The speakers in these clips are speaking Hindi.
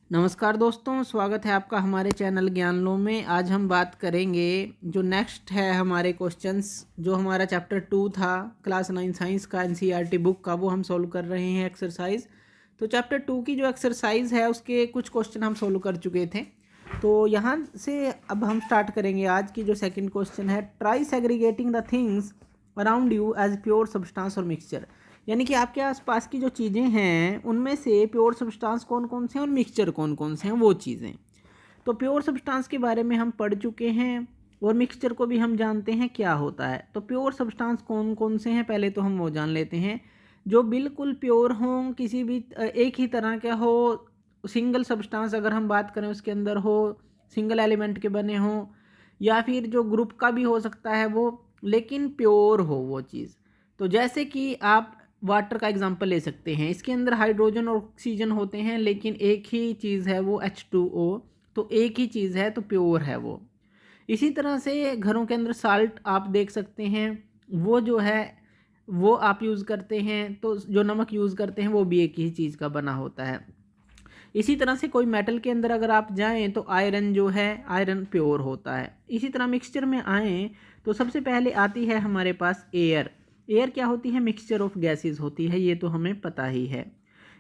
नमस्कार दोस्तों, स्वागत है आपका हमारे चैनल ज्ञानलो में। आज हम बात करेंगे जो नेक्स्ट है हमारे क्वेश्चंस, जो हमारा चैप्टर 2 था क्लास 9 साइंस का एनसीईआरटी बुक का, वो हम सॉल्व कर रहे हैं एक्सरसाइज। तो चैप्टर 2 की जो एक्सरसाइज है उसके कुछ क्वेश्चन हम सॉल्व कर चुके थे। तो यहाँ से अब हम स्टार्ट करेंगे आज की जो सेकेंड क्वेश्चन है, try segregating the things around you as pure substance और मिक्सचर। यानी कि आपके आसपास की जो चीज़ें हैं उनमें से प्योर सब्सटेंस कौन कौन से हैं और मिक्सचर कौन कौन से हैं, वो चीज़ें। तो प्योर सब्सटेंस के बारे में हम पढ़ चुके हैं और मिक्सचर को भी हम जानते हैं क्या होता है। तो प्योर सब्सटेंस कौन कौन से हैं पहले तो हम वो जान लेते हैं। जो बिल्कुल प्योर हों, किसी भी एक ही तरह का हो, सिंगल सब्सटेंस अगर हम बात करें उसके अंदर हो, सिंगल एलिमेंट के बने हों, या फिर जो ग्रुप का भी हो सकता है वो, लेकिन प्योर हो वो चीज़। तो जैसे कि आप वाटर का एग्जांपल ले सकते हैं, इसके अंदर हाइड्रोजन और ऑक्सीजन होते हैं लेकिन एक ही चीज़ है वो H2O, तो एक ही चीज़ है तो प्योर है वो। इसी तरह से घरों के अंदर साल्ट आप देख सकते हैं, वो जो है वो आप यूज़ करते हैं, तो जो नमक यूज़ करते हैं वो भी एक ही चीज़ का बना होता है। इसी तरह से कोई मेटल के अंदर अगर आप जाएं तो आयरन जो है, आयरन प्योर होता है। इसी तरह मिक्सचर में आएँ तो सबसे पहले आती है हमारे पास एयर। एयर क्या होती है? मिक्सचर ऑफ गैसेस होती है, ये तो हमें पता ही है।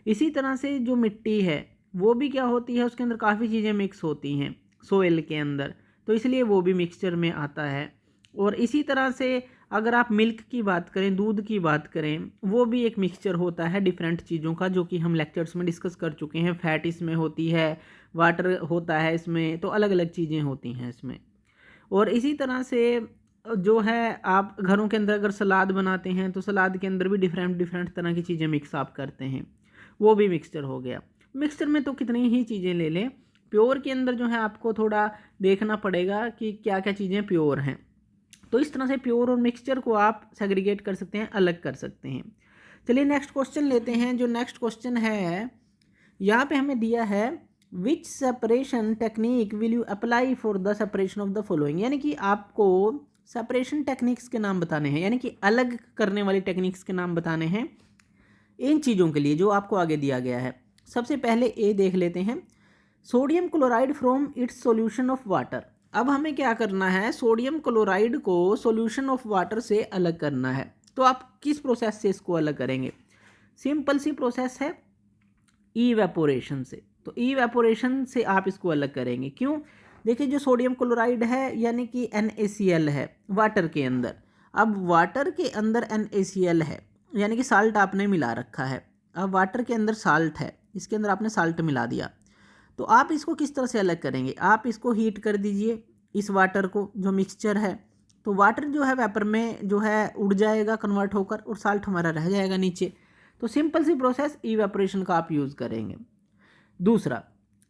इसी तरह से जो मिट्टी है वो भी क्या होती है, उसके अंदर काफ़ी चीज़ें मिक्स होती हैं सोइल के अंदर, तो इसलिए वो भी मिक्सचर में आता है। और इसी तरह से अगर आप मिल्क की बात करें, दूध की बात करें, वो भी एक मिक्सचर होता है डिफरेंट चीज़ों का, जो कि हम लेक्चर्स में डिस्कस कर चुके हैं। फैट इसमें होती है, वाटर होता है इसमें, तो अलग अलग चीज़ें होती हैं इसमें। और इसी तरह से जो है आप घरों के अंदर अगर सलाद बनाते हैं तो सलाद के अंदर भी डिफरेंट डिफरेंट तरह की चीज़ें मिक्स आप करते हैं, वो भी मिक्सचर हो गया। मिक्सचर में तो कितनी ही चीज़ें ले लें, प्योर के अंदर जो है आपको थोड़ा देखना पड़ेगा कि क्या क्या चीज़ें प्योर हैं। तो इस तरह से प्योर और मिक्सचर को आप सेग्रीगेट कर सकते हैं, अलग कर सकते हैं। चलिए नेक्स्ट क्वेश्चन लेते हैं। जो नेक्स्ट क्वेश्चन है यहाँ पे हमें दिया है, which separation technique will you apply for the separation of the following. यानी कि आपको सेपरेशन टेक्निक्स के नाम बताने हैं, यानी कि अलग करने वाली टेक्निक्स के नाम बताने हैं इन चीज़ों के लिए जो आपको आगे दिया गया है। सबसे पहले ए देख लेते हैं, sodium chloride from its solution of water. अब हमें क्या करना है, सोडियम क्लोराइड को सॉल्यूशन ऑफ वाटर से अलग करना है। तो आप किस प्रोसेस से इसको अलग करेंगे? सिंपल सी प्रोसेस है, इवेपोरेशन से। तो इवेपोरेशन से आप इसको अलग करेंगे। क्यों? देखिए, जो सोडियम क्लोराइड है यानी कि NaCl है वाटर के अंदर। अब वाटर के अंदर NaCl है यानी कि साल्ट आपने मिला रखा है। अब वाटर के अंदर साल्ट है, इसके अंदर आपने साल्ट मिला दिया, तो आप इसको किस तरह से अलग करेंगे? आप इसको हीट कर दीजिए, इस वाटर को, जो मिक्सचर है, तो वाटर जो है वेपर में जो है उड़ जाएगा कन्वर्ट होकर, और साल्ट हमारा रह जाएगा नीचे। तो सिंपल सी प्रोसेस इवेपोरेशन का आप यूज़ करेंगे। दूसरा,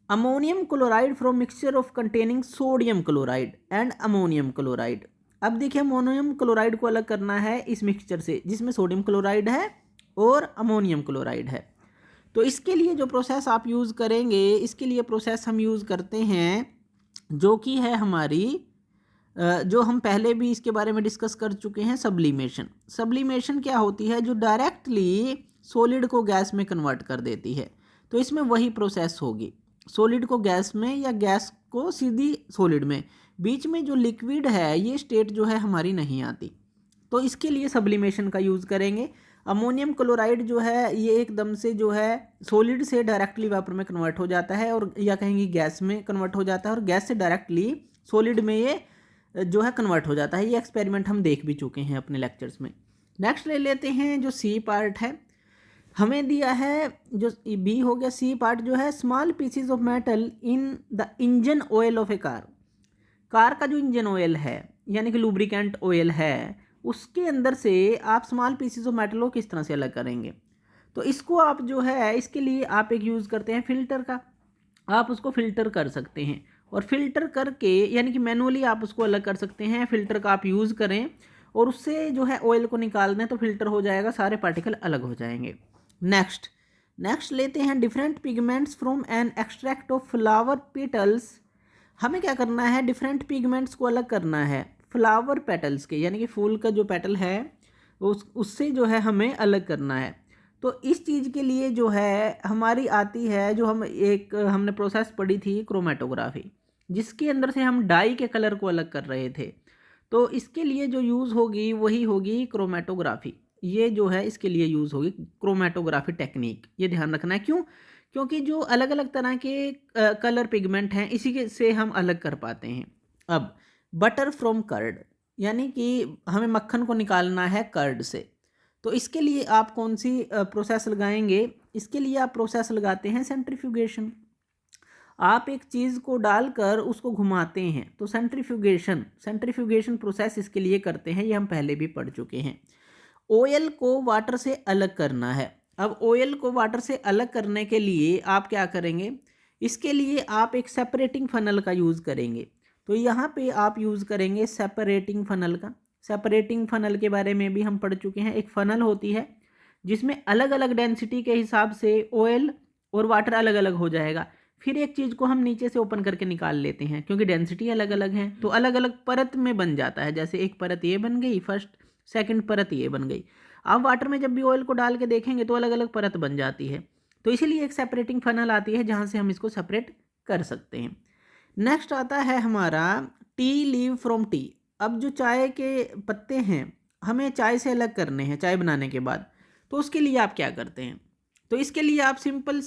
ammonium chloride from mixture of containing sodium chloride and ammonium chloride. अब देखिए, अमोनियम क्लोराइड को अलग करना है इस मिक्सचर से जिसमें सोडियम क्लोराइड है और अमोनियम क्लोराइड है। तो इसके लिए जो प्रोसेस आप यूज़ करेंगे, इसके लिए प्रोसेस हम यूज़ करते हैं जो कि है हमारी जो हम पहले भी इसके बारे में डिस्कस कर चुके हैं, सब्लिमेशन। सब्लिमेशन क्या होती है? जो डायरेक्टली सॉलिड को गैस में कन्वर्ट कर देती है। तो इसमें वही प्रोसेस होगी, सॉलिड को गैस में या गैस को सीधी सॉलिड में, बीच में जो लिक्विड है ये स्टेट जो है हमारी नहीं आती। तो इसके लिए सब्लिमेशन का यूज़ करेंगे। अमोनियम क्लोराइड जो है ये एकदम से जो है सॉलिड से डायरेक्टली वाटर में कन्वर्ट हो जाता है, और या कहेंगे गैस में कन्वर्ट हो जाता है, और गैस से डायरेक्टली सॉलिड में ये जो है कन्वर्ट हो जाता है। ये एक्सपेरिमेंट हम देख भी चुके हैं अपने लेक्चर्स में। नेक्स्ट ले लेते हैं जो सी पार्ट है, हमें दिया है जो बी हो गया। सी पार्ट जो है, small PCs of metal in the engine oil of A car. Car का जो इंजन ऑयल है यानी कि लुब्रिकेंट ऑयल है, उसके अंदर से आप स्मॉल पीसीज ऑफ मेटल को किस तरह से अलग करेंगे? तो इसको आप जो है, इसके लिए आप एक यूज़ करते हैं फिल्टर का। आप उसको फिल्टर कर सकते हैं, और फिल्टर करके यानी कि मैनुअली आप उसको अलग कर सकते हैं। फिल्टर का आप यूज़ करें और उससे जो है ऑयल को निकाल दें तो फिल्टर हो जाएगा, सारे पार्टिकल अलग हो जाएंगे। नेक्स्ट लेते हैं, different pigments from an extract of flower petals. हमें क्या करना है, डिफरेंट पिगमेंट्स को अलग करना है फ्लावर पेटल्स के, यानी कि फूल का जो पेटल है उससे जो है हमें अलग करना है। तो इस चीज़ के लिए जो है हमारी आती है, जो हमने प्रोसेस पढ़ी थी क्रोमेटोग्राफी, जिसके अंदर से हम डाई के कलर को अलग कर रहे थे। तो इसके लिए जो यूज़ होगी वही होगी क्रोमेटोग्राफी। ये जो है इसके लिए यूज़ होगी क्रोमेटोग्राफी टेक्निक, ये ध्यान रखना है। क्यों? क्योंकि जो अलग अलग तरह के कलर पिगमेंट हैं इसी के से हम अलग कर पाते हैं। अब बटर फ्रॉम कर्ड, यानी कि हमें मक्खन को निकालना है कर्ड से, तो इसके लिए आप कौन सी प्रोसेस लगाएंगे? इसके लिए आप प्रोसेस लगाते हैं सेंट्रीफ्यूगेशन। आप एक चीज़ को डालकर उसको घुमाते हैं, तो सेंट्रीफ्यूगेशन प्रोसेस इसके लिए करते हैं, ये हम पहले भी पढ़ चुके हैं। ऑयल को वाटर से अलग करना है। अब ऑयल को वाटर से अलग करने के लिए आप क्या करेंगे? इसके लिए आप एक सेपरेटिंग फनल का यूज़ करेंगे। तो यहाँ पे आप यूज़ करेंगे सेपरेटिंग फनल का। सेपरेटिंग फनल के बारे में भी हम पढ़ चुके हैं। एक फनल होती है जिसमें अलग अलग डेंसिटी के हिसाब से ऑयल और वाटर अलग अलग हो जाएगा। फिर एक चीज़ को हम नीचे से ओपन करके निकाल लेते हैं, क्योंकि डेंसिटी अलग अलग है तो अलग अलग परत में बन जाता है। जैसे एक परत ये बन गई, फर्स्ट सेकंड परत ये बन गई। अब वाटर में जब भी ऑयल को डाल के देखेंगे तो अलग अलग परत बन जाती है। तो इसीलिए एक सेपरेटिंग फनल आती है जहाँ से हम इसको सेपरेट कर सकते हैं। नेक्स्ट आता है हमारा टी लीव फ्रॉम टी। अब जो चाय के पत्ते हैं हमें चाय से अलग करने हैं चाय बनाने के बाद, तो उसके लिए आप क्या करते हैं? तो इसके लिए आप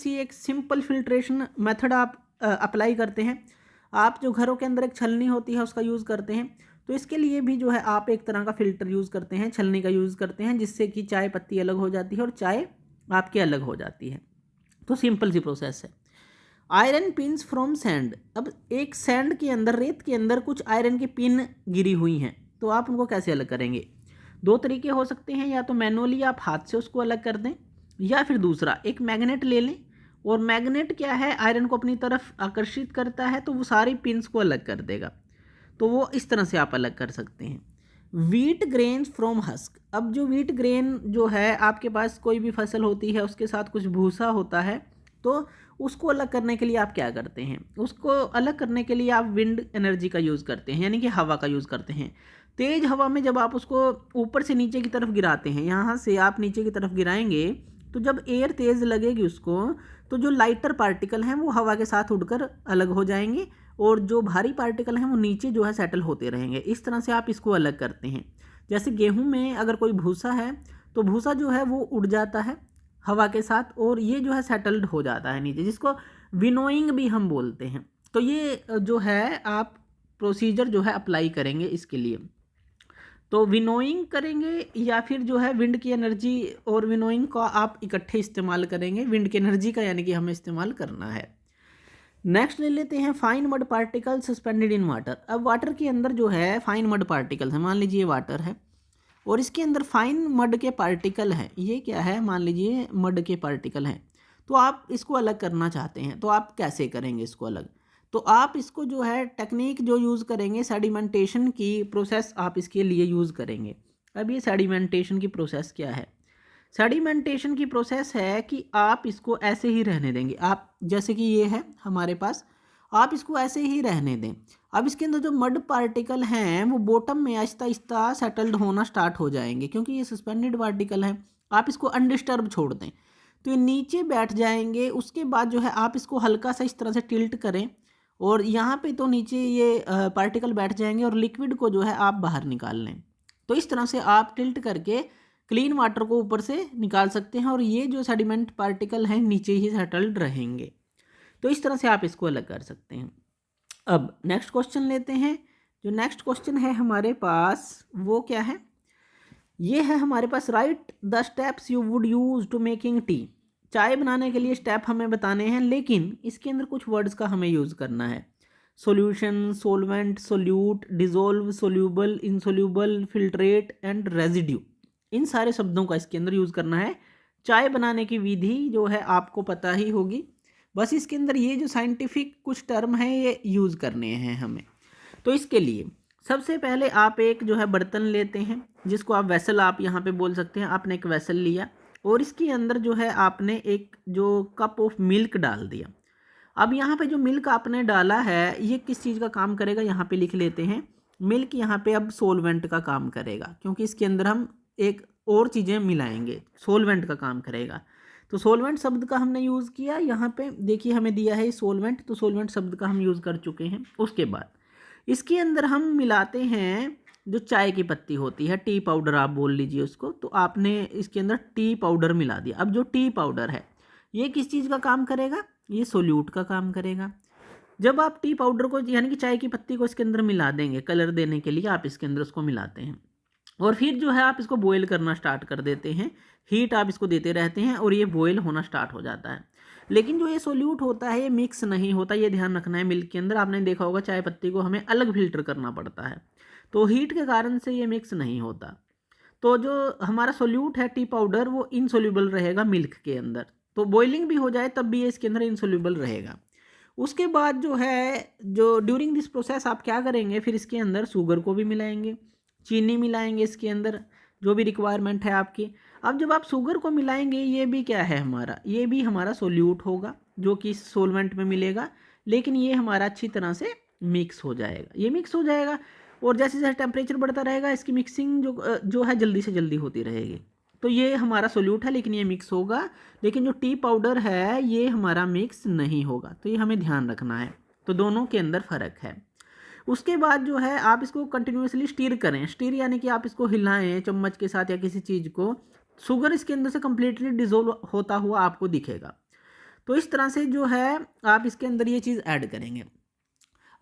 एक सिंपल फिल्ट्रेशन मेथड आप अप्लाई करते हैं। आप जो घरों के अंदर एक छलनी होती है उसका यूज़ करते हैं। तो इसके लिए भी जो है आप एक तरह का फ़िल्टर यूज़ करते हैं, छलनी का यूज़ करते हैं, जिससे कि चाय पत्ती अलग हो जाती है और चाय आपकी अलग हो जाती है। तो सिंपल सी प्रोसेस है। Iron pins from sand. अब एक सैंड के अंदर, रेत के अंदर कुछ आयरन की पिन गिरी हुई हैं, तो आप उनको कैसे अलग करेंगे? दो तरीके हो सकते हैं, या तो मैनुअली आप हाथ से उसको अलग कर दें, या फिर दूसरा एक मैग्नेट ले लें। और मैग्नेट क्या है, आयरन को अपनी तरफ आकर्षित करता है, तो वो सारी पिन्स को अलग कर देगा। तो वो इस तरह से आप अलग कर सकते हैं। Wheat grains from husk. अब जो वीट ग्रेन जो है, आपके पास कोई भी फसल होती है उसके साथ कुछ भूसा होता है, तो उसको अलग करने के लिए आप क्या करते हैं? उसको अलग करने के लिए आप विंड एनर्जी का यूज़ करते हैं, यानी कि हवा का यूज़ करते हैं। तेज़ हवा में जब आप उसको ऊपर से नीचे की तरफ गिराते हैं, यहाँ से आप नीचे की तरफ गिराएंगे, तो जब एयर तेज़ लगेगी उसको, तो जो लाइटर पार्टिकल हैं वो हवा के साथ उड़कर अलग हो जाएंगे, और जो भारी पार्टिकल हैं वो नीचे जो है सेटल होते रहेंगे। इस तरह से आप इसको अलग करते हैं। जैसे गेहूं में अगर कोई भूसा है तो भूसा जो है वो उड़ जाता है हवा के साथ, और ये जो है सेटल्ड हो जाता है नीचे, जिसको विनोइंग भी हम बोलते हैं। तो ये जो है आप प्रोसीजर जो है अप्लाई करेंगे इसके लिए। तो विनोइंग करेंगे या फिर जो है विंड की एनर्जी और विनोइंग का आप इकट्ठे इस्तेमाल करेंगे। विंड की एनर्जी का यानी कि हमें इस्तेमाल करना है। नेक्स्ट ले लेते हैं fine mud particle suspended in water. अब वाटर के अंदर जो है फाइन मड पार्टिकल्स है, मान लीजिए वाटर है और इसके अंदर फाइन मड के पार्टिकल हैं। ये क्या है, मान लीजिए मड के पार्टिकल हैं, तो आप इसको अलग करना चाहते हैं, तो आप कैसे करेंगे इसको अलग? तो आप इसको जो है टेक्निक जो यूज़ करेंगे, सेडिमेंटेशन की प्रोसेस आप इसके लिए यूज़ करेंगे। अब ये सेडिमेंटेशन की प्रोसेस क्या है? सेडिमेंटेशन की प्रोसेस है कि आप इसको ऐसे ही रहने देंगे। आप जैसे कि ये है हमारे पास, आप इसको ऐसे ही रहने दें। अब इसके अंदर जो मड पार्टिकल हैं वो बॉटम में आहिस्ता आहिस्ता सेटल्ड होना स्टार्ट हो जाएंगे, क्योंकि ये सस्पेंडेड पार्टिकल हैं। आप इसको अनडिस्टर्ब छोड़ दें तो ये नीचे बैठ जाएंगे। उसके बाद जो है आप इसको हल्का सा इस तरह से टिल्ट करें, और यहाँ पे तो नीचे ये पार्टिकल बैठ जाएंगे, और लिक्विड को जो है आप बाहर निकाल लें। तो इस तरह से आप टिल्ट करके क्लीन वाटर को ऊपर से निकाल सकते हैं, और ये जो सेडिमेंट पार्टिकल हैं नीचे ही सेटल्ड रहेंगे। तो इस तरह से आप इसको अलग कर सकते हैं। अब नेक्स्ट क्वेश्चन लेते हैं। जो नेक्स्ट क्वेश्चन है हमारे पास वो क्या है? ये है हमारे पास, write the steps you would use to making tea. चाय बनाने के लिए स्टेप हमें बताने हैं, लेकिन इसके अंदर कुछ वर्ड्स का हमें यूज़ करना है। Solution, solvent, solute, dissolve, soluble, insoluble, filtrate and residue. इन सारे शब्दों का इसके अंदर यूज़ करना है। चाय बनाने की विधि जो है आपको पता ही होगी, बस इसके अंदर ये जो साइंटिफिक कुछ टर्म है ये यूज़ करने हैं हमें। तो इसके लिए सबसे पहले आप एक जो है बर्तन लेते हैं, जिसको आप वेसल आप यहाँ पे बोल सकते हैं। आपने एक वेसल लिया और इसके अंदर जो है आपने एक जो कप ऑफ मिल्क डाल दिया। अब यहाँ पे जो मिल्क आपने डाला है ये किस चीज़ का काम करेगा, यहाँ पे लिख लेते हैं। मिल्क यहाँ पे अब सोलवेंट का काम करेगा, क्योंकि इसके अंदर हम एक और चीज़ें मिलाएंगे, सोलवेंट का काम करेगा। तो सोलवेंट शब्द का हमने यूज़ किया, यहाँ पे देखिए हमें दिया है सोलवेंट, तो सोलवेंट शब्द का हम यूज़ कर चुके हैं। उसके बाद इसके अंदर हम मिलाते हैं जो चाय की पत्ती होती है, टी पाउडर आप बोल लीजिए उसको, तो आपने इसके अंदर टी पाउडर मिला दिया। अब जो टी पाउडर है ये किस चीज़ का काम करेगा, ये सोल्यूट का काम करेगा। जब आप टी पाउडर को यानी कि चाय की पत्ती को इसके अंदर मिला देंगे कलर देने के लिए, आप इसके अंदर उसको मिलाते हैं और फिर जो है आप इसको बॉयल करना स्टार्ट कर देते हैं, हीट आप इसको देते रहते हैं और ये बॉयल होना स्टार्ट हो जाता है। लेकिन जो ये सोल्यूट होता है ये मिक्स नहीं होता, ये ध्यान रखना है। मिल्क के अंदर आपने देखा होगा चाय पत्ती को हमें अलग फिल्टर करना पड़ता है, तो हीट के कारण से ये मिक्स नहीं होता। तो जो हमारा सोल्यूट है टी पाउडर वो इनसोल्यूबल रहेगा मिल्क के अंदर, तो बॉइलिंग भी हो जाए तब भी ये इसके अंदर इनसोल्यूबल रहेगा। उसके बाद जो है जो ड्यूरिंग दिस प्रोसेस आप क्या करेंगे, फिर इसके अंदर शुगर को भी मिलाएंगे, चीनी मिलाएंगे इसके अंदर, जो भी रिक्वायरमेंट है आपकी। अब जब आप शुगर को मिलाएंगे ये भी क्या है हमारा, ये भी हमारा सोल्यूट होगा जो कि सोलवेंट में मिलेगा, लेकिन ये हमारा अच्छी तरह से मिक्स हो जाएगा, ये मिक्स हो जाएगा और जैसे जैसे टेम्परेचर बढ़ता रहेगा इसकी मिक्सिंग जो है जल्दी से जल्दी होती रहेगी। तो ये हमारा सोल्यूट है लेकिन ये मिक्स होगा, लेकिन जो टी पाउडर है ये हमारा मिक्स नहीं होगा, तो ये हमें ध्यान रखना है। तो दोनों के अंदर फ़र्क है। उसके बाद जो है आप इसको कंटिन्यूसली स्टीर करें, स्टीर यानी कि आप इसको हिलाएं चम्मच के साथ या किसी चीज़ को, शुगर इसके अंदर से कम्प्लीटली डिजोल्व होता हुआ आपको दिखेगा। तो इस तरह से जो है आप इसके अंदर ये चीज़ ऐड करेंगे।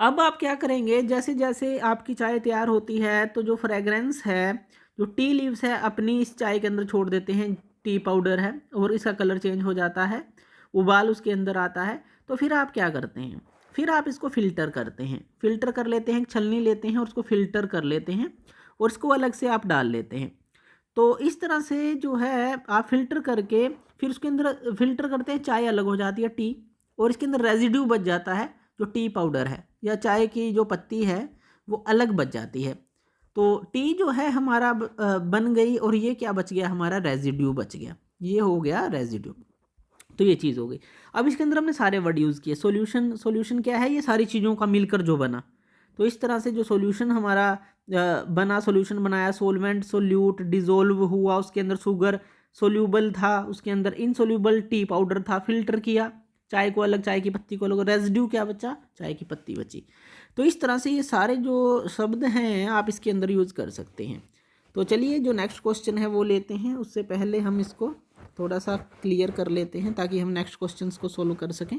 अब आप क्या करेंगे, जैसे जैसे आपकी चाय तैयार होती है तो जो फ्रेगरेंस है, जो टी लीव्स है अपनी इस चाय के अंदर छोड़ देते हैं, टी पाउडर है और इसका कलर चेंज हो जाता है, उबाल उसके अंदर आता है। तो फिर आप क्या करते हैं, फिर आप इसको फ़िल्टर करते हैं, फ़िल्टर कर लेते हैं, छलनी लेते हैं और उसको फ़िल्टर कर लेते हैं और इसको अलग से आप डाल लेते हैं। तो इस तरह से जो है आप फ़िल्टर करके फिर उसके अंदर फ़िल्टर करते हैं, चाय अलग हो जाती है टी, और इसके अंदर रेजिड्यू बच जाता है जो टी पाउडर है या चाय की जो पत्ती है वो अलग बच जाती है। तो टी जो है हमारा बन गई और ये क्या बच गया, हमारा रेजिड्यू बच गया, ये हो गया रेजिड्यू। तो ये चीज़ हो गई। अब इसके अंदर हमने सारे वर्ड यूज़ किए, सॉल्यूशन, सॉल्यूशन क्या है, ये सारी चीज़ों का मिलकर जो बना। तो इस तरह से जो सॉल्यूशन हमारा बना, सॉल्यूशन बनाया, सोलवेंट, सोल्यूट, डिजोल्व हुआ, उसके अंदर शुगर, सोल्यूबल था, उसके अंदर इनसोल्यूबल टी पाउडर था, फिल्टर किया, चाय को अलग, चाय की पत्ती को अलग, रेजिड्यू क्या बचा, चाय की पत्ती बची। तो इस तरह से ये सारे जो शब्द हैं आप इसके अंदर यूज़ कर सकते हैं। तो चलिए जो नेक्स्ट क्वेश्चन है वो लेते हैं, उससे पहले हम इसको थोड़ा सा क्लियर कर लेते हैं ताकि हम नेक्स्ट क्वेश्चंस को सोल्व कर सकें।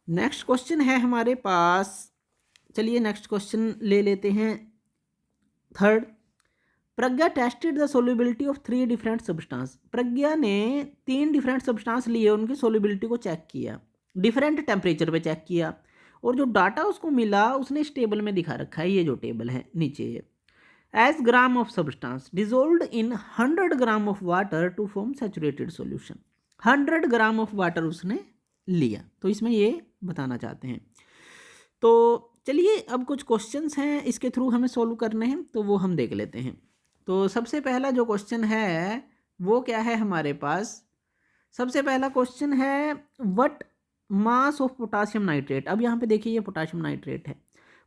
नेक्स्ट क्वेश्चन है हमारे पास, चलिए नेक्स्ट क्वेश्चन ले लेते हैं। Third, Pragya tested the solubility of 3 different substance. Pragya ने 3 डिफरेंट सब्सटेंस लिए, उनकी सोल्युबिलिटी को चेक किया, डिफरेंट टेम्परेचर पे चेक किया, और जो डाटा उसको मिला उसने इस टेबल में दिखा रखा है, ये जो टेबल है नीचे ये, as gram of substance dissolved in 100 gram of water to form saturated solution. 100 gram of water उसने लिया, तो इसमें ये बताना चाहते हैं। तो चलिए अब कुछ क्वेश्चंस हैं इसके थ्रू हमें सॉल्व करने हैं, तो वो हम देख लेते हैं। तो सबसे पहला जो क्वेश्चन है वो क्या है हमारे पास, सबसे पहला क्वेश्चन है what mass of potassium nitrate. अब यहाँ पे देखिए ये पोटासियम नाइट्रेट है,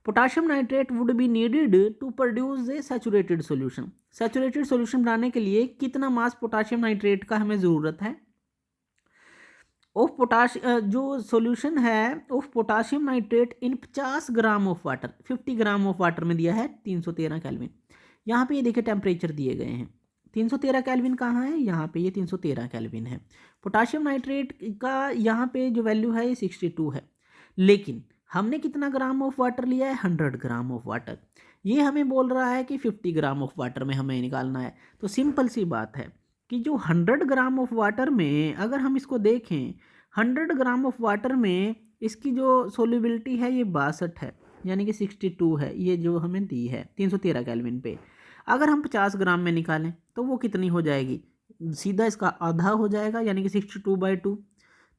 potassium nitrate would be needed to produce a saturated solution. Saturated solution बनाने के लिए कितना मास पोटासियम नाइट्रेट का हमें ज़रूरत है। ऑफ जो सॉल्यूशन है of potassium nitrate in 50 gram of water, 50 gram of water में दिया है 313 केल्विन। यहाँ पे ये देखिए टेम्परेचर दिए गए हैं, 313 केल्विन कहाँ है, यहाँ पे ये 313 केल्विन है। पोटासियम नाइट्रेट का यहाँ पे जो वैल्यू है ये 62 है, लेकिन हमने कितना ग्राम ऑफ वाटर लिया है, 100 ग्राम ऑफ वाटर। ये हमें बोल रहा है कि 50 ग्राम ऑफ वाटर में हमें निकालना है। तो सिंपल सी बात है कि जो 100 ग्राम ऑफ वाटर में अगर हम इसको देखें, 100 ग्राम ऑफ वाटर में इसकी जो सोल्यूबिलिटी है ये 62 है, यानी कि 62 है, ये जो हमें दी है 313 केल्विन पे। अगर हम 50 ग्राम में निकालें तो वो कितनी हो जाएगी, सीधा इसका आधा हो जाएगा, यानी कि 62/2,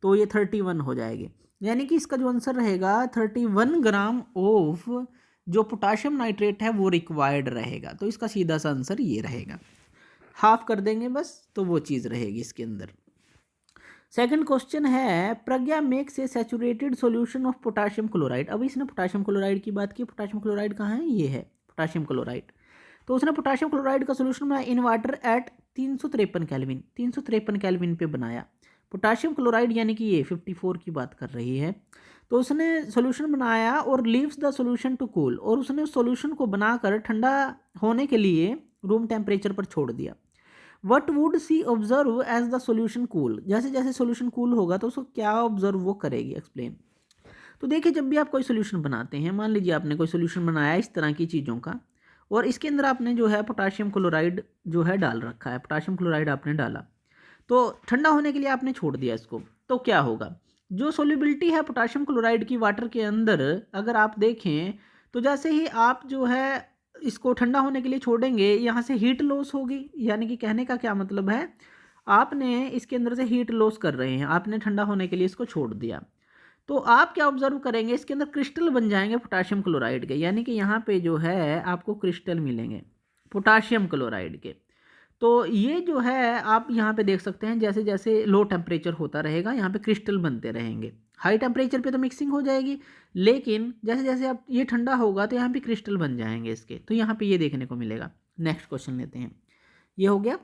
तो ये 31 हो जाएगी। यानी कि इसका जो आंसर रहेगा 31 ग्राम ऑफ जो पोटासियम नाइट्रेट है वो रिक्वायर्ड रहेगा। तो इसका सीधा सा आंसर ये रहेगा, हाफ कर देंगे बस तो वो चीज़ रहेगी इसके अंदर। सेकंड क्वेश्चन है Pragya makes a saturated solution of potassium chloride. अब इसने पोटासियम क्लोराइड की बात की, पोटासियम क्लोराइड कहाँ है, ये है पोटासियम क्लोराइड। तो उसने पोटाशियम क्लोराइड का सोल्यूशन बनाया in water at 353 kelvin, 353 kelvin पे बनाया पोटाशियम क्लोराइड, यानी कि ये 54 की बात कर रही है। तो उसने सोल्यूशन बनाया और leaves the solution to cool, और उसने उस सोल्यूशन को बनाकर ठंडा होने के लिए रूम टेम्परेचर पर छोड़ दिया। What would she observe as the solution cool, जैसे जैसे सोल्यूशन कूल होगा तो उसको क्या ऑब्जर्व वो करेगी, एक्सप्लेन। तो देखिए, जब भी आप कोई सोल्यूशन बनाते हैं, मान लीजिए आपने कोई सोल्यूशन बनाया इस तरह की चीज़ों का, और इसके अंदर आपने जो है पोटाशियम क्लोराइड जो है डाल रखा है, पोटाशियम क्लोराइड आपने डाला, तो ठंडा होने के लिए आपने छोड़ दिया इसको, तो क्या होगा, जो सोल्यूबिलिटी है पोटाशियम क्लोराइड की वाटर के अंदर, अगर आप देखें तो जैसे ही आप जो है इसको ठंडा होने के लिए छोड़ेंगे, यहाँ से हीट लॉस होगी, यानी कि कहने का क्या मतलब है, आपने इसके अंदर से हीट लॉस कर रहे हैं, आपने ठंडा होने के लिए इसको छोड़ दिया। तो आप क्या ऑब्जर्व करेंगे, इसके अंदर क्रिस्टल बन जाएंगे पोटाशियम क्लोराइड के, यानी कि यहाँ पे जो है आपको क्रिस्टल मिलेंगे पोटाशियम क्लोराइड के। तो ये जो है आप यहाँ पे देख सकते हैं, जैसे जैसे लो टेम्परेचर होता रहेगा यहाँ पे क्रिस्टल बनते रहेंगे। हाई टेम्परेचर पे तो मिक्सिंग हो जाएगी, लेकिन जैसे जैसे आप ये ठंडा होगा तो यहाँ पे क्रिस्टल बन जाएंगे इसके, तो यहाँ पे ये देखने को मिलेगा। नेक्स्ट क्वेश्चन लेते हैं, ये हो गया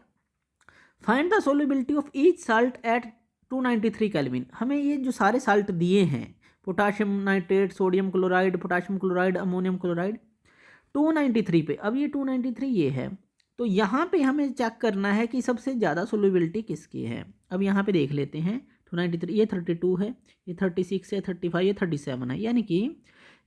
find the solubility of each salt at 293 kelvin. हमें ये जो सारे साल्ट दिए हैं, potassium nitrate, sodium chloride, potassium chloride, ammonium chloride, 293 पे, अब ये 293 ये है, तो यहाँ पे हमें चेक करना है कि सबसे ज़्यादा सोल्युबिलिटी किसकी है। अब यहाँ पे देख लेते हैं 293, ये 32 है, ये 36 है, 35, ये 37 है, यानी कि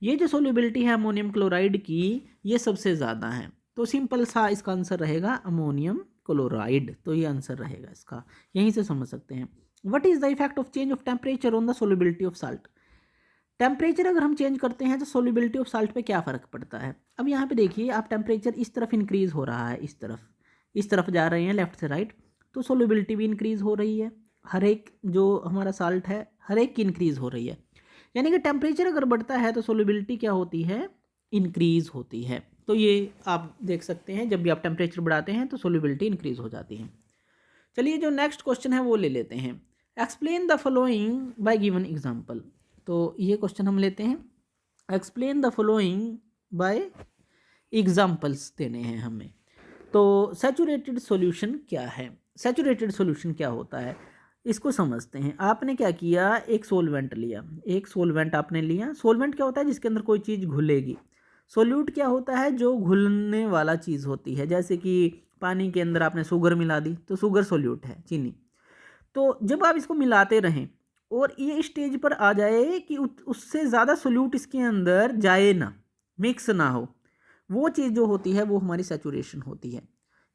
ये जो सोल्युबिलिटी है अमोनियम क्लोराइड की, ये सबसे ज़्यादा है। तो सिंपल सा इसका आंसर रहेगा अमोनियम क्लोराइड, तो ये आंसर रहेगा इसका, यहीं से समझ सकते हैं। What is the effect of change of temperature on the solubility of salt. Temperature अगर हम चेंज करते हैं तो सोल्युबिलिटी ऑफ साल्ट पे क्या फ़र्क पड़ता है। अब यहाँ पे देखिए, आप टेम्परेचर इस तरफ इंक्रीज़ हो रहा है, इस तरफ जा रहे हैं लेफ्ट से राइट, तो सोल्युबिलिटी भी इंक्रीज़ हो रही है, हर एक जो हमारा साल्ट है हर एक की इंक्रीज़ हो रही है, यानी कि टेम्परेचर अगर बढ़ता है तो सोल्युबिलिटी क्या होती है, इंक्रीज़ होती है। तो ये आप देख सकते हैं, जब भी आप टेम्परेचर बढ़ाते हैं तो सोल्युबिलिटी इंक्रीज़ हो जाती है। चलिए, जो नेक्स्ट क्वेश्चन है वो ले लेते हैं, explain the following bye given example. तो ये क्वेश्चन हम लेते हैं, explain the following bye examples देने हैं हमें। तो सैचुरेटेड सॉल्यूशन क्या है, सैचुरेटेड सॉल्यूशन क्या होता है, इसको समझते हैं। आपने क्या किया, एक सोलवेंट लिया, एक सोलवेंट आपने लिया। सोलवेंट क्या होता है, जिसके अंदर कोई चीज़ घुलेगी। सोल्यूट क्या होता है, जो घुलने वाला चीज़ होती है, जैसे कि पानी के अंदर आपने शुगर मिला दी तो शुगर सोल्यूट है, चीनी। तो जब आप इसको मिलाते रहें और ये स्टेज पर आ जाए कि उससे ज़्यादा सोल्यूट इसके अंदर जाए ना, मिक्स ना हो, वो चीज़ जो होती है वो हमारी सैचुरेशन होती है,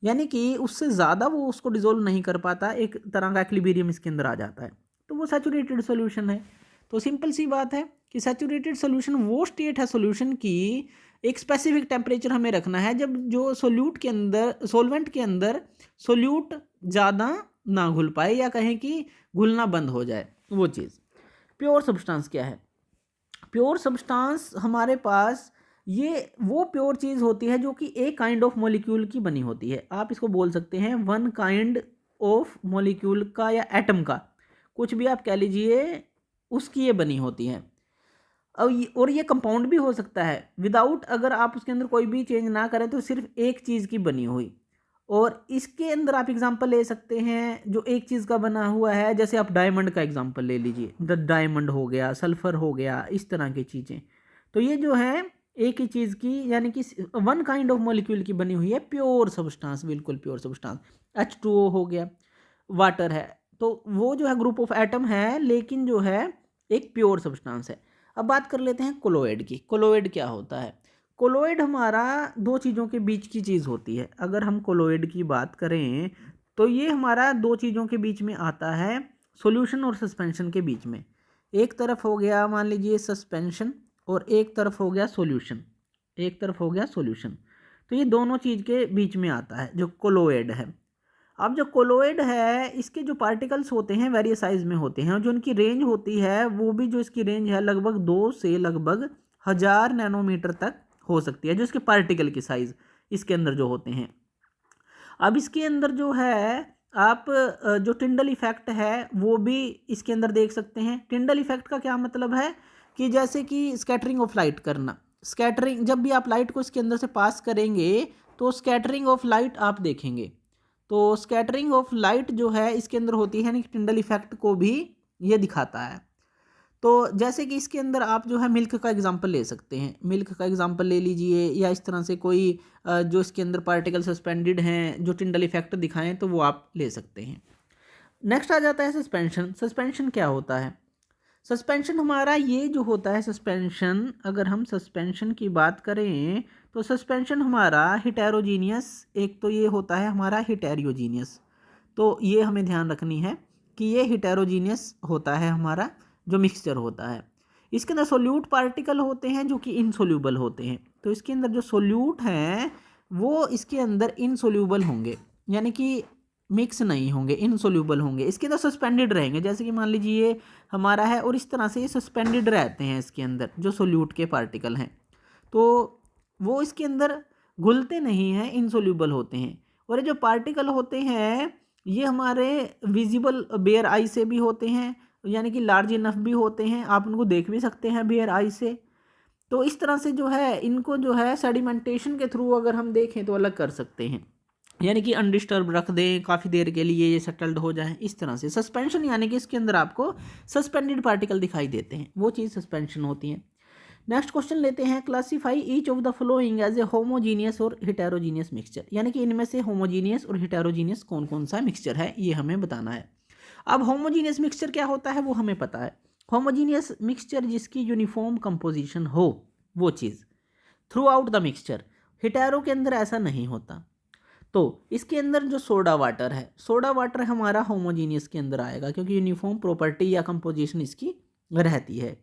यानी कि उससे ज़्यादा वो उसको डिज़ोल्व नहीं कर पाता, एक तरह का एक्विलिब्रियम इसके अंदर आ जाता है, तो वो सैचुरेटेड सोल्यूशन है। तो सिंपल सी बात है कि सैचुरेटेड सोल्यूशन वो स्टेट है सोल्यूशन की, एक स्पेसिफिक टेम्परेचर हमें रखना है जब जो सोल्यूट के अंदर, सोलवेंट के अंदर सोल्यूट ज़्यादा ना घुल पाए, या कहें कि घुलना बंद हो जाए वो चीज़। प्योर सब्सटेंस क्या है, प्योर सब्सटेंस हमारे पास ये वो प्योर चीज़ होती है जो कि एक काइंड ऑफ मॉलिक्यूल की बनी होती है। आप इसको बोल सकते हैं वन काइंड ऑफ मॉलिक्यूल का या एटम का, कुछ भी आप कह लीजिए, उसकी ये बनी होती है। और ये कंपाउंड भी हो सकता है विदाउट, अगर आप उसके अंदर कोई भी चेंज ना करें तो सिर्फ एक चीज़ की बनी हुई। और इसके अंदर आप एग्जांपल ले सकते हैं जो एक चीज़ का बना हुआ है, जैसे आप डायमंड का एग्जांपल ले लीजिए, द डायमंड हो गया, सल्फर हो गया, इस तरह की चीज़ें। तो ये जो है एक ही चीज़ की, यानी कि वन काइंड ऑफ मॉलिक्यूल की बनी हुई है, प्योर सब्सटेंस, बिल्कुल प्योर सब्सटेंस। H2O हो गया, वाटर है, तो वो जो है ग्रुप ऑफ एटम है, लेकिन जो है एक प्योर सब्सटेंस है। अब बात कर लेते हैं कोलोइड की। कोलोइड क्या होता है, कोलोइड हमारा दो चीज़ों के बीच की चीज़ होती है। अगर हम कोलोइड की बात करें तो ये हमारा दो चीज़ों के बीच में आता है, सॉल्यूशन और सस्पेंशन के बीच में। एक तरफ हो गया मान लीजिए सस्पेंशन, और एक तरफ हो गया सॉल्यूशन, एक तरफ हो गया सॉल्यूशन। तो ये दोनों चीज़ के बीच में आता है जो कोलोइड है। अब जो कोलोइड है, इसके जो पार्टिकल्स होते हैं वेरियस साइज में होते हैं, और जो उनकी रेंज होती है वो भी, जो इसकी रेंज है लगभग 2 से लगभग 1000 नैनोमीटर तक हो सकती है, जो इसके पार्टिकल की साइज़ इसके अंदर जो होते हैं। अब इसके अंदर जो है आप जो टिंडल इफेक्ट है वो भी इसके अंदर देख सकते हैं। टिंडल इफेक्ट का क्या मतलब है कि जैसे कि स्कैटरिंग ऑफ लाइट करना, स्कैटरिंग, जब भी आप लाइट को इसके अंदर से पास करेंगे तो स्कैटरिंग ऑफ लाइट आप देखेंगे तो स्कैटरिंग ऑफ लाइट जो है इसके अंदर होती है, यानी कि टिंडल इफेक्ट को भी ये दिखाता है। तो जैसे कि इसके अंदर आप जो है मिल्क का एग्जांपल ले सकते हैं, मिल्क का एग्जांपल ले लीजिए, या इस तरह से कोई जो इसके अंदर पार्टिकल सस्पेंडेड हैं जो टिंडल इफेक्ट दिखाएं तो वो आप ले सकते हैं। नेक्स्ट आ जाता है सस्पेंशन। सस्पेंशन क्या होता है? सस्पेंशन हमारा ये जो होता है सस्पेंशन, अगर हम सस्पेंशन की बात करें तो सस्पेंशन हमारा हिटेरोजीनियस, एक तो ये होता है हमारा हिटेरोजीनियस, तो ये हमें ध्यान रखनी है कि ये हिटेरोजीनियस होता है हमारा जो मिक्सचर होता है। इसके अंदर सोल्यूट पार्टिकल होते हैं जो कि इनसोल्यूबल होते हैं, तो इसके अंदर जो सोल्यूट हैं वो इसके अंदर इनसोल्यूबल होंगे, यानी कि मिक्स नहीं होंगे, इनसोल्यूबल होंगे। इसके अंदर सस्पेंडेड रहेंगे, जैसे कि मान लीजिए ये हमारा है और इस तरह से ये सस्पेंडेड रहते हैं इसके अंदर जो सोल्यूट के पार्टिकल हैं, तो वो इसके अंदर घुलते नहीं हैं, इनसोल्यूबल होते हैं। और ये जो पार्टिकल होते हैं ये हमारे विजिबल बेयर आई से भी होते हैं, यानी कि लार्ज इनफ भी होते हैं, आप उनको देख भी सकते हैं बेयर आई से। तो इस तरह से जो है इनको जो है सेडिमेंटेशन के थ्रू अगर हम देखें तो अलग कर सकते हैं, यानी कि अनडिस्टर्ब रख दें काफ़ी देर के लिए, ये सेटल्ड हो जाए इस तरह से। सस्पेंशन यानी कि इसके अंदर आपको सस्पेंडेड पार्टिकल दिखाई देते हैं, वो चीज़ सस्पेंशन होती है। नेक्स्ट क्वेश्चन लेते हैं, classify each of the following as a homogeneous और हिटेरोजीनियस मिक्सचर, यानी कि इनमें से होमोजीनियस और हिटेरोजीनियस कौन कौन सा मिक्सचर है ये हमें बताना है। अब होमोजीनियस मिक्सचर क्या होता है वो हमें पता है। होमोजीनियस मिक्सचर जिसकी यूनिफॉर्म कंपोजिशन हो वो चीज़ थ्रू आउट द मिक्सचर। हिटेरो के अंदर ऐसा नहीं होता, तो इसके अंदर जो सोडा वाटर है, सोडा वाटर हमारा होमोजीनियस के अंदर आएगा क्योंकि यूनिफॉर्म प्रॉपर्टी या कंपोजिशन इसकी रहती है।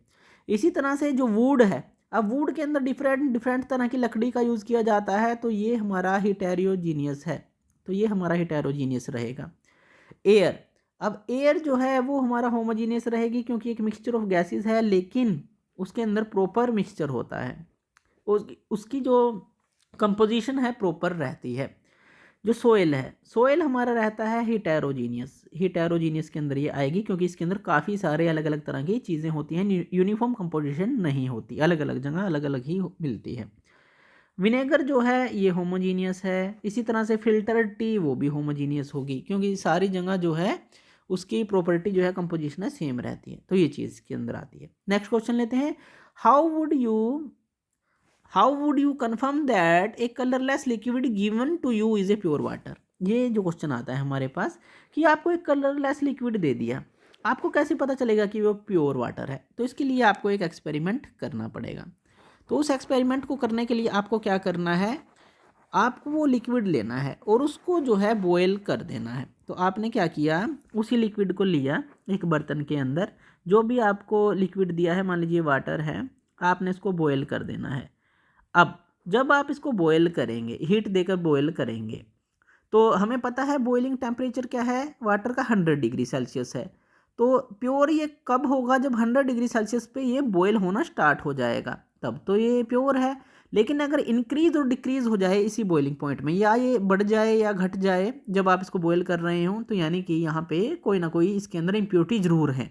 इसी तरह से जो वुड है, अब वुड के अंदर डिफरेंट तरह की लकड़ी का यूज़ किया जाता है, तो ये हमारा हिटेरोजीनियस है, तो ये हमारा हिटेरोजीनियस रहेगा। एयर, अब एयर जो है वो हमारा होमोजीनियस रहेगी क्योंकि एक मिक्सचर ऑफ गैसेस है, लेकिन उसके अंदर प्रॉपर मिक्सचर होता है, उसकी जो कंपोजिशन है प्रॉपर रहती है। जो सोयल है, सोयल हमारा रहता है हिटेरोजीनियस, हिटेरोजीनियस के अंदर ये आएगी क्योंकि इसके अंदर काफ़ी सारे अलग अलग तरह की चीज़ें होती हैं, यूनिफॉर्म कंपोजिशन नहीं होती, अलग अलग जगह अलग अलग ही मिलती है। विनेगर जो है ये होमोजीनियस है। इसी तरह से फिल्टर टी वो भी होमोजीनियस होगी क्योंकि सारी जगह जो है उसकी प्रॉपर्टी जो है कंपोजिशन है सेम रहती है, तो ये चीज़ इसके अंदर आती है। नेक्स्ट क्वेश्चन लेते हैं, how would you confirm that a colourless liquid given to you is a pure water. ये जो क्वेश्चन आता है हमारे पास कि आपको एक कलरलेस लिक्विड दे दिया, आपको कैसे पता चलेगा कि वो प्योर वाटर है? तो इसके लिए आपको एक एक्सपेरिमेंट करना पड़ेगा। तो उस एक्सपेरिमेंट को करने के लिए आपको क्या करना है, आपको वो लिक्विड लेना है और उसको जो है बॉयल कर देना है। तो आपने क्या किया, उसी लिक्विड को लिया एक बर्तन के अंदर, जो भी आपको लिक्विड दिया है, मान लीजिए वाटर है, आपने इसको बॉयल कर देना है। अब जब आप इसको बॉयल करेंगे, हीट देकर बॉयल करेंगे, तो हमें पता है बॉइलिंग टेम्परेचर क्या है, वाटर का 100 डिग्री सेल्सियस है। तो प्योर ये कब होगा, जब 100 डिग्री सेल्सियस पे ये बॉयल होना स्टार्ट हो जाएगा, तब तो ये प्योर है। लेकिन अगर इंक्रीज और डिक्रीज हो जाए इसी बॉइलिंग पॉइंट में, या ये बढ़ जाए या घट जाए जब आप इसको बॉयल कर रहे हो, तो यानी कि यहाँ पे कोई ना कोई इसके अंदर इम्प्योरिटी जरूर है।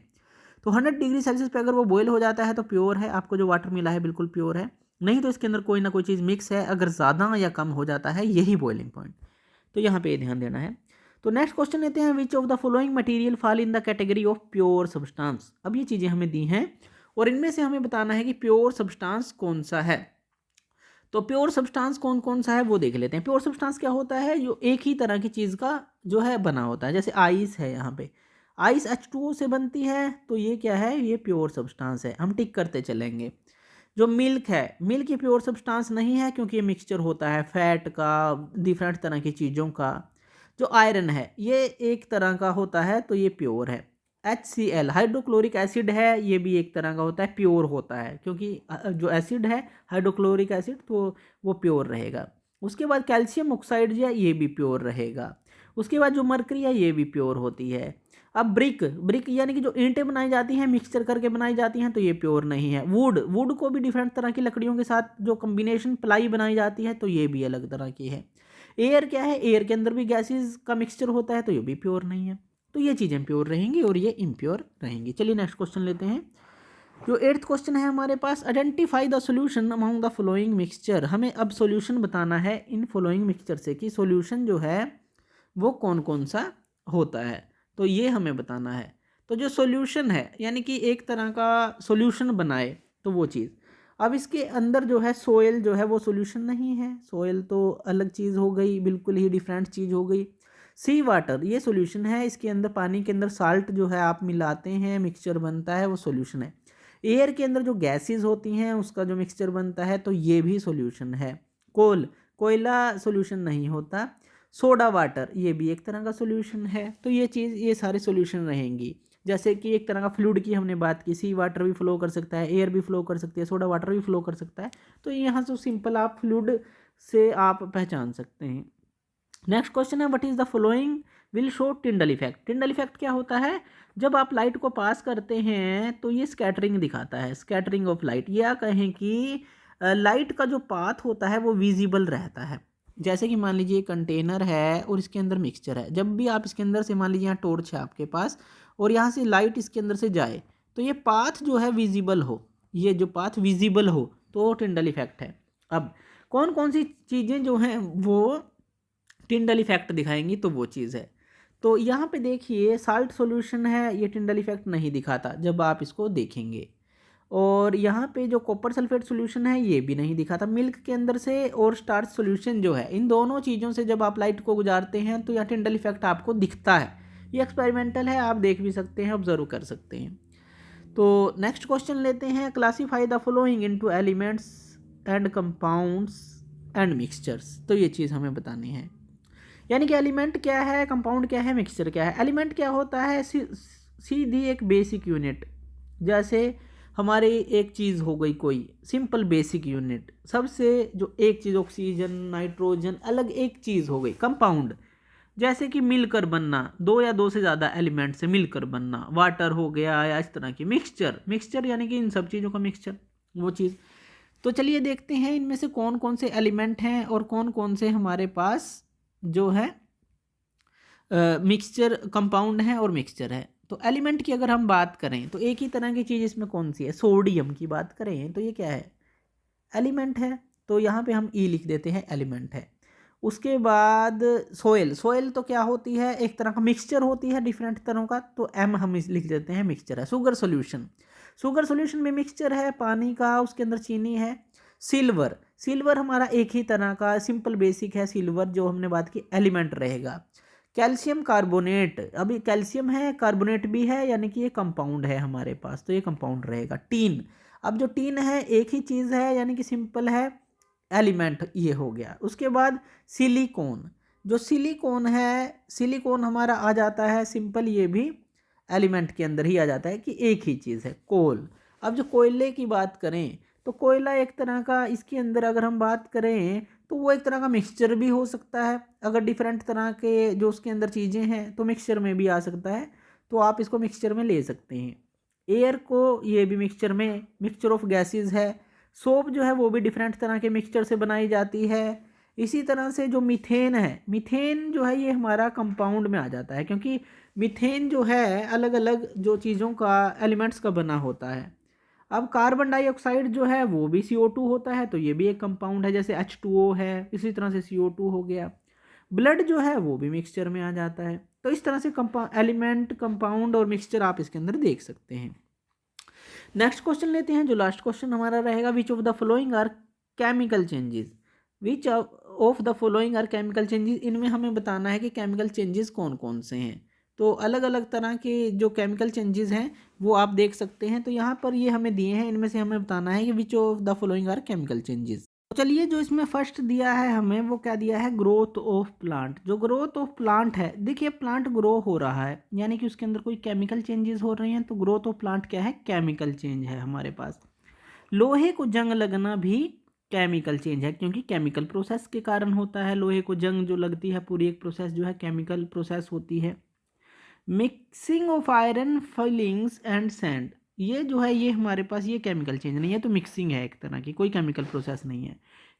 तो 100 डिग्री सेल्सियस पे अगर वो बॉयल हो जाता है तो प्योर है, आपको जो वाटर मिला है बिल्कुल प्योर है। नहीं तो इसके अंदर कोई ना कोई चीज़ मिक्स है, अगर ज़्यादा या कम हो जाता है यही बॉइलिंग पॉइंट, तो यहाँ पे ध्यान देना है। तो नेक्स्ट क्वेश्चन लेते हैं, विच of the following material fall in the category of pure substance. अब ये चीज़ें हमें दी हैं और इनमें से हमें बताना है कि प्योर सब्सटेंस कौन सा है। तो प्योर सब्सटेंस कौन कौन सा है वो देख लेते हैं। प्योर सब्सटेंस क्या होता है, जो एक ही तरह की चीज़ का जो है बना होता है। जैसे आइस है, यहाँ पे आइस H2O से बनती है, तो ये क्या है, ये प्योर सब्सटेंस है, हम टिक करते चलेंगे। जो मिल्क है, मिल्क ये प्योर सब्सटेंस नहीं है क्योंकि ये मिक्सचर होता है फैट का, डिफरेंट तरह की चीज़ों का। जो आयरन है ये एक तरह का होता है, तो ये प्योर है। HCl हाइड्रोक्लोरिक एसिड है, ये भी एक तरह का होता है, प्योर होता है क्योंकि जो एसिड है हाइड्रोक्लोरिक एसिड, तो वो प्योर रहेगा। उसके बाद कैल्शियम ऑक्साइड जो है ये भी प्योर रहेगा। उसके बाद जो मरकरी है ये भी प्योर होती है। अब ब्रिक यानी कि जो ईंटें बनाई जाती हैं, मिक्सचर करके बनाई जाती हैं, तो ये प्योर नहीं है। वुड को भी डिफरेंट तरह की लकड़ियों के साथ जो कम्बिनेशन प्लाई बनाई जाती है, तो ये भी अलग तरह की है। एयर क्या है, एयर के अंदर भी गैसेस का मिक्सचर होता है, तो ये भी प्योर नहीं है। तो ये चीज़ें प्योर रहेंगी और ये इम्प्योर रहेंगी। चलिए नेक्स्ट क्वेश्चन लेते हैं, जो 8th क्वेश्चन है हमारे पास, identify the solution among the following mixture. हमें अब सॉल्यूशन बताना है इन फॉलोइंग मिक्सचर से कि सॉल्यूशन जो है वो कौन कौन सा होता है, तो ये हमें बताना है। तो जो सॉल्यूशन है यानी कि एक तरह का सॉल्यूशन बनाए तो वो चीज़। अब इसके अंदर जो है सोयल जो है वो सॉल्यूशन नहीं है, सोयल तो अलग चीज़ हो गई, बिल्कुल ही डिफरेंट चीज़ हो गई। सी वाटर ये सॉल्यूशन है, इसके अंदर पानी के अंदर साल्ट जो है आप मिलाते हैं, मिक्सचर बनता है, वो सॉल्यूशन है। एयर के अंदर जो गैसेस होती हैं उसका जो मिक्सचर बनता है तो ये भी सॉल्यूशन है। कोयला सॉल्यूशन नहीं होता। सोडा वाटर ये भी एक तरह का सॉल्यूशन है। तो ये सारे सॉल्यूशन रहेंगी। जैसे कि एक तरह का फ्लूइड की हमने बात की, सी वाटर भी फ्लो कर सकता है, एयर भी फ्लो कर सकती है, सोडा वाटर भी फ्लो कर सकता है। तो यहाँ से सिंपल आप फ्लूइड से आप पहचान सकते हैं। नेक्स्ट क्वेश्चन है, what is the following will show Tyndall effect. Tyndall effect क्या होता है? जब आप लाइट को पास करते हैं तो ये स्कैटरिंग दिखाता है, स्कैटरिंग ऑफ लाइट, या कहें कि लाइट का जो पाथ होता है वो विजिबल रहता है। जैसे कि मान लीजिए कंटेनर है और इसके अंदर मिक्सचर है, जब भी आप इसके अंदर से, मान लीजिए यहाँ टॉर्च है आपके पास और यहाँ से लाइट इसके अंदर से जाए तो ये पाथ जो है विजिबल हो, ये जो पाथ विजिबल हो तो टिंडल इफेक्ट है। अब कौन कौन सी चीज़ें जो हैं वो टिंडल इफेक्ट दिखाएंगी, तो वो चीज़ है। तो यहाँ पे देखिए साल्ट सॉल्यूशन है, ये टिंडल इफेक्ट नहीं दिखाता जब आप इसको देखेंगे। और यहाँ पे जो कॉपर सल्फेट सॉल्यूशन है ये भी नहीं दिखाता मिल्क के अंदर से। और स्टार्च सॉल्यूशन जो है, इन दोनों चीज़ों से जब आप लाइट को गुजारते हैं तो यहाँ टिंडल इफेक्ट आपको दिखता है। ये एक्सपेरिमेंटल है, आप देख भी सकते हैं, ऑब्जर्व कर सकते हैं। तो नेक्स्ट क्वेश्चन लेते हैं, classify the following into elements and compounds and mixtures. तो ये चीज़ हमें बतानी है, यानी कि एलिमेंट क्या है, कंपाउंड क्या है, मिक्सचर क्या है। एलिमेंट क्या होता है? सीधी एक बेसिक यूनिट, जैसे हमारी एक चीज़ हो गई कोई सिंपल बेसिक यूनिट, सबसे जो एक चीज़ ऑक्सीजन नाइट्रोजन अलग एक चीज़ हो गई। कंपाउंड जैसे कि मिलकर बनना, दो या दो से ज़्यादा एलिमेंट से मिलकर बनना, वाटर हो गया या इस तरह की। मिक्सचर यानी कि इन सब चीज़ों का मिक्सचर, वो चीज़। तो चलिए देखते हैं इनमें से कौन कौन से एलिमेंट हैं और कौन कौन से हमारे पास जो है मिक्सचर, कंपाउंड है और मिक्सचर है। तो एलिमेंट की अगर हम बात करें तो एक ही तरह की चीज़ इसमें कौन सी है? सोडियम की बात करें तो ये क्या है? एलिमेंट है। तो यहाँ पे हम ई लिख देते हैं, एलिमेंट है। उसके बाद सोयल तो क्या होती है? एक तरह का मिक्सचर होती है डिफरेंट तरह का, तो एम हम लिख देते हैं, मिक्सचर है। शुगर सोल्यूशन में मिक्सचर है पानी का, उसके अंदर चीनी है। सिल्वर हमारा एक ही तरह का सिंपल बेसिक है, सिल्वर जो हमने बात की एलिमेंट रहेगा। कैल्शियम कार्बोनेट, अभी कैल्शियम है कार्बोनेट भी है, यानी कि ये कंपाउंड है हमारे पास, तो ये कंपाउंड रहेगा। टीन, अब जो टीन है एक ही चीज़ है यानी कि सिंपल है, एलिमेंट ये हो गया। उसके बाद सिलिकॉन, जो सिलिकॉन हमारा आ जाता है सिंपल, ये भी एलिमेंट के अंदर ही आ जाता है कि एक ही चीज़ है। कोल, अब जो कोयले की बात करें तो कोयला एक तरह का, इसके अंदर अगर हम बात करें तो वो एक तरह का मिक्सचर भी हो सकता है। अगर डिफरेंट तरह के जो उसके अंदर चीज़ें हैं तो मिक्सचर में भी आ सकता है, तो आप इसको मिक्सचर में ले सकते हैं। एयर को ये भी मिक्सचर में, मिक्सचर ऑफ गैसेस है। सोप जो है वो भी डिफरेंट तरह के मिक्सचर से बनाई जाती है। इसी तरह से जो मीथेन है, मीथेन जो है ये हमारा कंपाउंड में आ जाता है, क्योंकि मीथेन जो है अलग अलग जो चीज़ों का, एलिमेंट्स का बना होता है। अब कार्बन डाइऑक्साइड जो है वो भी CO2 होता है, तो ये भी एक कंपाउंड है, जैसे H2O है, इसी तरह से CO2 हो गया। ब्लड जो है वो भी मिक्सचर में आ जाता है। तो इस तरह से एलिमेंट, कंपाउंड और मिक्सचर आप इसके अंदर देख सकते हैं। नेक्स्ट क्वेश्चन लेते हैं, जो लास्ट क्वेश्चन हमारा रहेगा, which of the following are chemical changes. Which of the following are chemical changes, इनमें हमें बताना है कि केमिकल चेंजेस कौन कौन से हैं। तो अलग अलग तरह के जो केमिकल चेंजेस हैं वो आप देख सकते हैं। तो यहाँ पर ये हमें दिए हैं, इनमें से हमें बताना है कि which of the following are chemical changes. तो चलिए, जो इसमें फर्स्ट दिया है हमें, वो क्या दिया है? Growth of plant. जो ग्रोथ ऑफ प्लांट है, देखिए प्लांट ग्रो हो रहा है यानी कि उसके अंदर कोई केमिकल चेंजेस हो रहे हैं, तो ग्रोथ ऑफ प्लांट क्या है? केमिकल चेंज है हमारे पास। लोहे को जंग लगना भी केमिकल चेंज है, क्योंकि केमिकल प्रोसेस के कारण होता है। लोहे को जंग जो लगती है, पूरी एक प्रोसेस जो है केमिकल प्रोसेस होती है। Mixing of iron filings and sand, ये जो है ये हमारे पास ये केमिकल चेंज नहीं है, तो मिक्सिंग है एक तरह की, कोई केमिकल प्रोसेस नहीं है।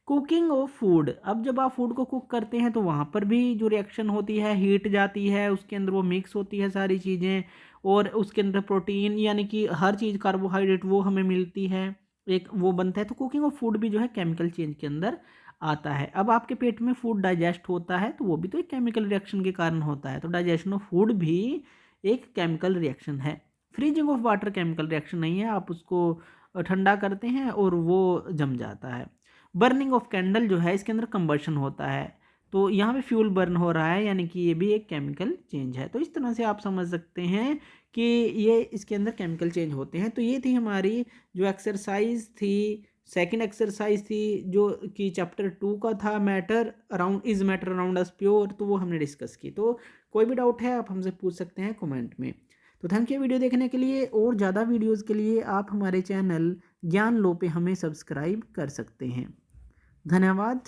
कुकिंग ऑफ फूड, अब जब आप फूड को कुक करते हैं तो वहाँ पर भी जो रिएक्शन होती है, हीट जाती है, उसके अंदर वो मिक्स होती है सारी चीज़ें, और उसके अंदर प्रोटीन यानी कि हर चीज़ कार्बोहाइड्रेट वो हमें मिलती है, एक वो बनता है। तो कुकिंग ऑफ फूड भी जो है केमिकल चेंज के अंदर आता है। अब आपके पेट में फूड डाइजेस्ट होता है तो वो भी तो एक केमिकल रिएक्शन के कारण होता है। तो डाइजेशन ऑफ फूड भी एक केमिकल रिएक्शन है। Freezing of water chemical reaction नहीं है, आप उसको ठंडा करते हैं और वो जम जाता है। बर्निंग ऑफ कैंडल जो है इसके अंदर कंबर्शन होता है, तो यहाँ पे फ्यूल बर्न हो रहा है, यानी कि ये भी एक केमिकल चेंज है। तो इस तरह से आप समझ सकते हैं कि ये इसके अंदर केमिकल चेंज होते हैं। तो ये थी हमारी जो एक्सरसाइज थी, सेकंड एक्सरसाइज थी जो कि चैप्टर 2 का था, matter around is matter around us pure, तो वो हमने डिस्कस की। तो कोई भी डाउट है आप हमसे पूछ सकते हैं कमेंट में। तो थैंक यू वीडियो देखने के लिए, और ज़्यादा वीडियोज़ के लिए आप हमारे चैनल ज्ञान लो पे हमें सब्सक्राइब कर सकते हैं। धन्यवाद।